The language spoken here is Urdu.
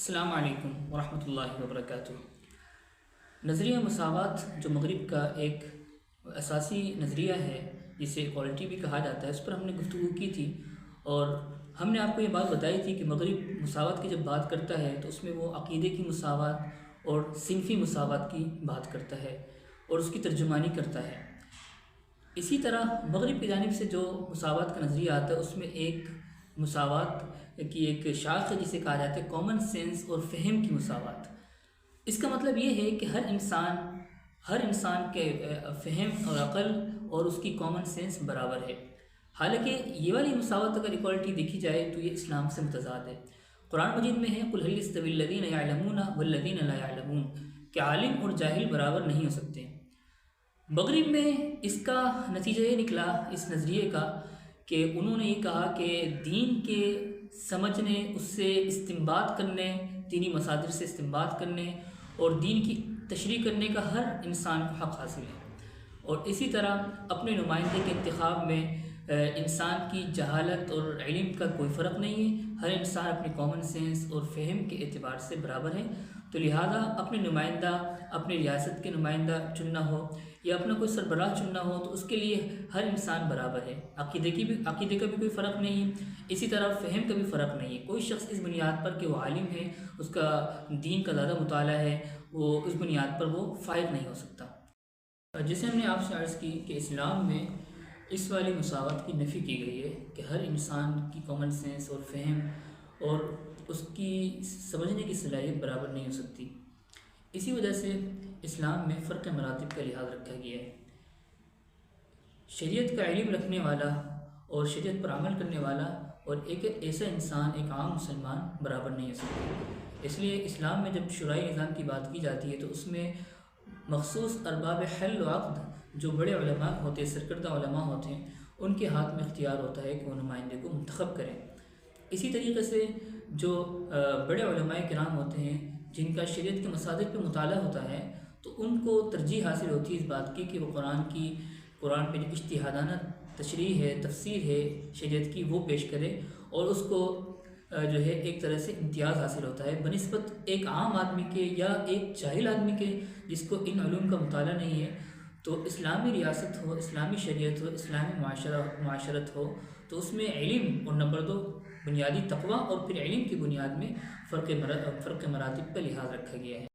السلام علیکم ورحمۃ اللہ وبرکاتہ۔ نظریہ مساوات جو مغرب کا ایک اساسی نظریہ ہے، جسے ایکوالٹی بھی کہا جاتا ہے، اس پر ہم نے گفتگو کی تھی اور ہم نے آپ کو یہ بات بتائی تھی کہ مغرب مساوات کی جب بات کرتا ہے تو اس میں وہ عقیدے کی مساوات اور صنفی مساوات کی بات کرتا ہے اور اس کی ترجمانی کرتا ہے۔ اسی طرح مغرب کی جانب سے جو مساوات کا نظریہ آتا ہے، اس میں ایک مساوات کی ایک شاخ ہے جسے کہا جاتا ہے کامن سینس اور فہم کی مساوات۔ اس کا مطلب یہ ہے کہ ہر انسان کے فہم اور عقل اور اس کی کامن سینس برابر ہے۔ حالانکہ یہ والی مساوات اگر ایکوالٹی دیکھی جائے تو یہ اسلام سے متضاد ہے۔ قرآن مجید میں ہے قُلْ هَلْ يَسْتَوِي الَّذِينَ يَعْلَمُونَ وَالَّذِينَ لَا يَعْلَمُونَ کہ عالم اور جاہل برابر نہیں ہو سکتے۔ مغرب میں اس کا نتیجہ یہ نکلا اس نظریے کا کہ انہوں نے یہ کہا کہ دین کے سمجھنے، اس سے استنباط کرنے، دینی مصادر سے استنباط کرنے اور دین کی تشریح کرنے کا ہر انسان کو حق حاصل ہے، اور اسی طرح اپنے نمائندے کے انتخاب میں انسان کی جہالت اور علم کا کوئی فرق نہیں ہے۔ ہر انسان اپنی کامن سینس اور فہم کے اعتبار سے برابر ہے، تو لہذا اپنے نمائندہ، اپنی ریاست کے نمائندہ چننا ہو یا اپنا کوئی سربراہ چننا ہو تو اس کے لیے ہر انسان برابر ہے۔ عقیدے کا بھی کوئی فرق نہیں ہے، اسی طرح فہم کا بھی فرق نہیں ہے۔ کوئی شخص اس بنیاد پر کہ وہ عالم ہے، اس کا دین کا زیادہ مطالعہ ہے، وہ اس بنیاد پر وہ فائق نہیں ہو سکتا۔ جیسے ہم نے آپ سے عرض کی کہ اسلام میں اس والی مساوات کی نفی کی گئی ہے کہ ہر انسان کی کامن سینس اور فہم اور اس کی سمجھنے کی صلاحیت برابر نہیں ہو سکتی۔ اسی وجہ سے اسلام میں فرق مراتب کا لحاظ رکھا گیا ہے۔ شریعت کا علم رکھنے والا اور شریعت پر عمل کرنے والا اور ایک ایسا انسان، ایک عام مسلمان برابر نہیں ہو سکتا۔ اس لیے اسلام میں جب شرعی نظام کی بات کی جاتی ہے تو اس میں مخصوص ارباب حل و عقد جو بڑے علماء ہوتے ہیں، سرکردہ علماء ہوتے ہیں، ان کے ہاتھ میں اختیار ہوتا ہے کہ وہ نمائندے کو منتخب کریں۔ اسی طریقے سے جو بڑے علماء کرام ہوتے ہیں جن کا شریعت کے مصادر پہ مطالعہ ہوتا ہے، تو ان کو ترجیح حاصل ہوتی ہے اس بات کی کہ وہ قرآن پہ جو اجتہادانہ تشریح ہے، تفسیر ہے شریعت کی، وہ پیش کرے، اور اس کو جو ہے ایک طرح سے امتیاز حاصل ہوتا ہے بنسبت ایک عام آدمی کے یا ایک جاہل آدمی کے جس کو ان علوم کا مطالعہ نہیں ہے۔ تو اسلامی ریاست ہو، اسلامی شریعت ہو، اسلامی معاشرت ہو، تو اس میں علم اور نمبر 2 بنیادی تقویٰ اور پھر علم کی بنیاد میں فرق مراتب کا لحاظ رکھا گیا ہے۔